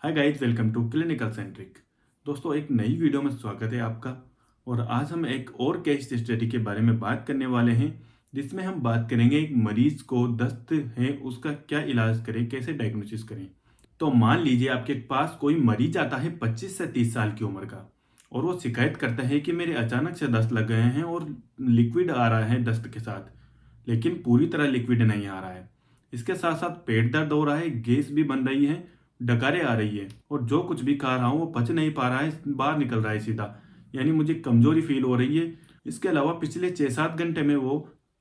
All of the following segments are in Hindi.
Hi guys, welcome to clinical centric. दोस्तों, एक नई वीडियो में स्वागत है आपका। और आज हम एक और केस स्टडी के बारे में बात करने वाले हैं, जिसमें हम बात करेंगे एक मरीज को दस्त है उसका क्या इलाज करें, कैसे डायग्नोसिस करें। तो मान लीजिए आपके पास कोई मरीज आता है 25 से 30 साल की उम्र का, और वो शिकायत करता है कि मेरे अचानक से दस्त लग गए हैं और लिक्विड आ रहा है दस्त के साथ, लेकिन पूरी तरह लिक्विड नहीं आ रहा है। इसके साथ साथ पेट दर्द हो रहा है, गैस भी बन रही है, डकारें आ रही है, और जो कुछ भी खा रहा हूँ वो पच नहीं पा रहा है, बाहर निकल रहा है सीधा। यानी मुझे कमजोरी फील हो रही है। इसके अलावा पिछले 6-7 घंटे में वो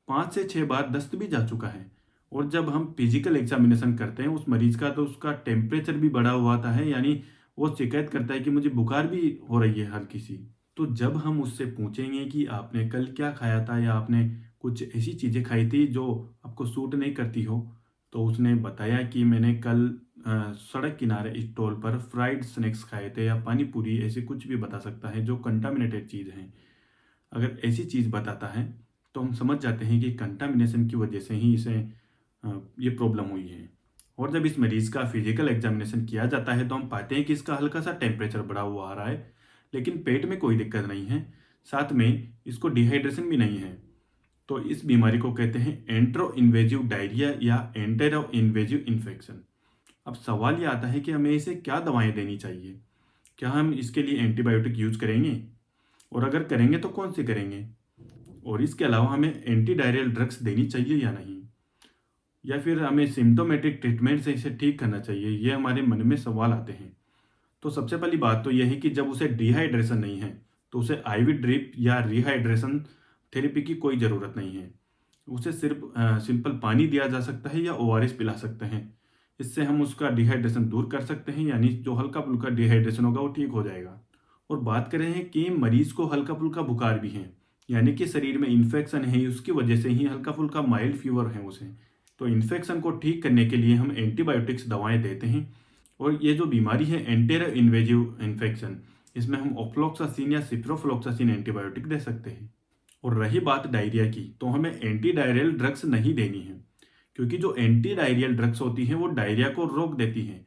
5 से 6 बार दस्त भी जा चुका है। और जब हम फिजिकल एग्जामिनेशन करते हैं उस मरीज का, तो उसका टेम्परेचर भी बढ़ा हुआ आता है। यानी वो शिकायत करता है कि मुझे बुखार भी हो रही है हल्की सी। तो जब हम उससे पूछेंगे कि आपने कल क्या खाया था, या आपने कुछ ऐसी चीज़ें खाई थी जो आपको सूट नहीं करती हो, तो उसने बताया कि मैंने कल सड़क किनारे स्टॉल पर फ्राइड स्नैक्स खाए थे, या पानी पूरी, ऐसे कुछ भी बता सकता है जो कंटामिनेटेड चीज़ है। अगर ऐसी चीज़ बताता है तो हम समझ जाते हैं कि कंटामिनेशन की वजह से ही इसे ये प्रॉब्लम हुई है। और जब इस मरीज का फिजिकल एग्जामिनेशन किया जाता है तो हम पाते हैं कि इसका हल्का सा टेम्परेचर बढ़ा हुआ आ रहा है, लेकिन पेट में कोई दिक्कत नहीं है। साथ में इसको डिहाइड्रेशन भी नहीं है। तो इस बीमारी को कहते हैं एंट्रो इन्वेजिव डायरिया या एंटेरो इन्वेजिव इन्फेक्शन। अब सवाल ये आता है कि हमें इसे क्या दवाएं देनी चाहिए। क्या हम इसके लिए एंटीबायोटिक यूज करेंगे, और अगर करेंगे तो कौन से करेंगे, और इसके अलावा हमें एंटी डायरियल ड्रग्स देनी चाहिए या नहीं, या फिर हमें सिम्टोमेटिक ट्रीटमेंट से इसे ठीक करना चाहिए। ये हमारे मन में सवाल आते हैं। तो सबसे पहली बात तो यह है कि जब उसे डिहाइड्रेशन नहीं है तो उसे आईवी ड्रिप या रिहाइड्रेशन थेरेपी की कोई ज़रूरत नहीं है। उसे सिर्फ सिंपल पानी दिया जा सकता है या ओआरएस पिला सकते हैं। इससे हम उसका डिहाइड्रेशन दूर कर सकते हैं, यानी जो हल्का फुल्का डिहाइड्रेशन होगा वो ठीक हो जाएगा। और बात करें हैं कि मरीज को हल्का फुल्का बुखार भी है, यानी कि शरीर में इन्फेक्शन है, उसकी वजह से ही हल्का फुल्का माइल्ड फीवर है उसे। तो इन्फेक्शन को ठीक करने के लिए हम एंटीबायोटिक्स दवाएं देते हैं। और ये जो बीमारी है एंटेरो इन्वेजिव इन्फेक्शन, इसमें हम ऑफ्लॉक्सासिन या सिप्रोफ्लॉक्सासिन एंटीबायोटिक दे सकते हैं। और रही बात डायरिया की, तो हमें एंटी डायरियल ड्रग्स नहीं देनी है, क्योंकि जो एंटी डायरियल ड्रग्स होती हैं वो डायरिया को रोक देती हैं।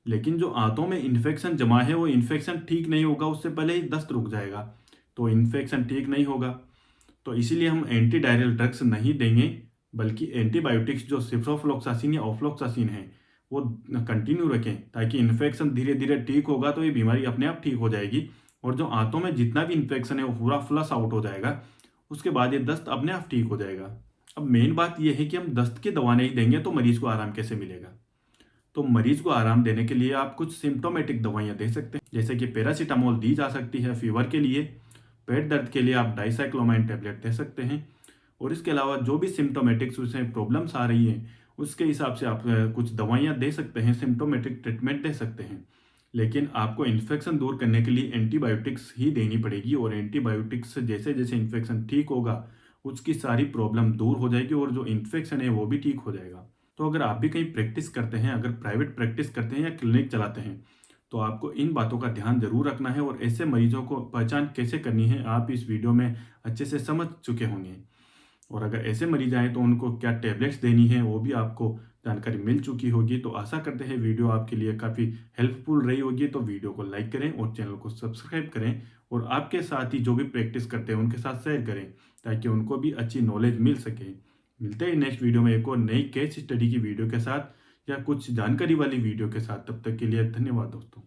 लेकिन जो आंतों में इन्फेक्शन जमा है वो इन्फेक्शन ठीक नहीं होगा, उससे पहले ही दस्त रुक जाएगा, तो इन्फेक्शन ठीक नहीं होगा। तो इसीलिए हम एंटी डायरियल ड्रग्स नहीं देंगे, बल्कि एंटीबायोटिक्स जो सिप्रोफ्लॉक्सासिन या ऑफ्लॉक्सासिन है वो कंटिन्यू रखें, ताकि इन्फेक्शन धीरे धीरे ठीक होगा तो ये बीमारी अपने आप ठीक हो जाएगी। और जो आंतों में जितना भी इन्फेक्शन है वो पूरा फ्लश आउट हो जाएगा। उसके बाद ये दस्त अपने आप ठीक हो जाएगा। अब मेन बात यह है कि हम दस्त की दवा नहीं देंगे तो मरीज को आराम कैसे मिलेगा। तो मरीज को आराम देने के लिए आप कुछ सिम्टोमेटिक दवाइयाँ दे सकते हैं, जैसे कि पैरासीटामोल दी जा सकती है फीवर के लिए। पेट दर्द के लिए आप डाइसाइक्लोमाइन टैबलेट दे सकते हैं। और इसके अलावा जो भी सिम्टोमेटिक्स उसमें प्रॉब्लम्स आ रही हैं उसके हिसाब से आप कुछ दवाइयाँ दे सकते हैं, सिम्टोमेटिक ट्रीटमेंट दे सकते हैं। लेकिन आपको इन्फेक्शन दूर करने के लिए एंटीबायोटिक्स ही देनी पड़ेगी, और एंटीबायोटिक्स से जैसे जैसे इन्फेक्शन ठीक होगा उसकी सारी प्रॉब्लम दूर हो जाएगी, और जो इन्फेक्शन है वो भी ठीक हो जाएगा। तो अगर आप भी कहीं प्रैक्टिस करते हैं, अगर प्राइवेट प्रैक्टिस करते हैं या क्लिनिक चलाते हैं, तो आपको इन बातों का ध्यान जरूर रखना है। और ऐसे मरीजों को पहचान कैसे करनी है आप इस वीडियो में अच्छे से समझ चुके होंगे। और अगर ऐसे मरीज आए तो उनको क्या टैबलेट्स देनी है वो भी आपको जानकारी मिल चुकी होगी। तो आशा करते हैं वीडियो आपके लिए काफ़ी हेल्पफुल रही होगी। तो वीडियो को लाइक करें और चैनल को सब्सक्राइब करें, और आपके साथ ही जो भी प्रैक्टिस करते हैं उनके साथ शेयर करें, ताकि उनको भी अच्छी नॉलेज मिल सके। मिलते हैं नेक्स्ट वीडियो में एक और नई केस स्टडी की वीडियो के साथ, या कुछ जानकारी वाली वीडियो के साथ। तब तक के लिए धन्यवाद दोस्तों।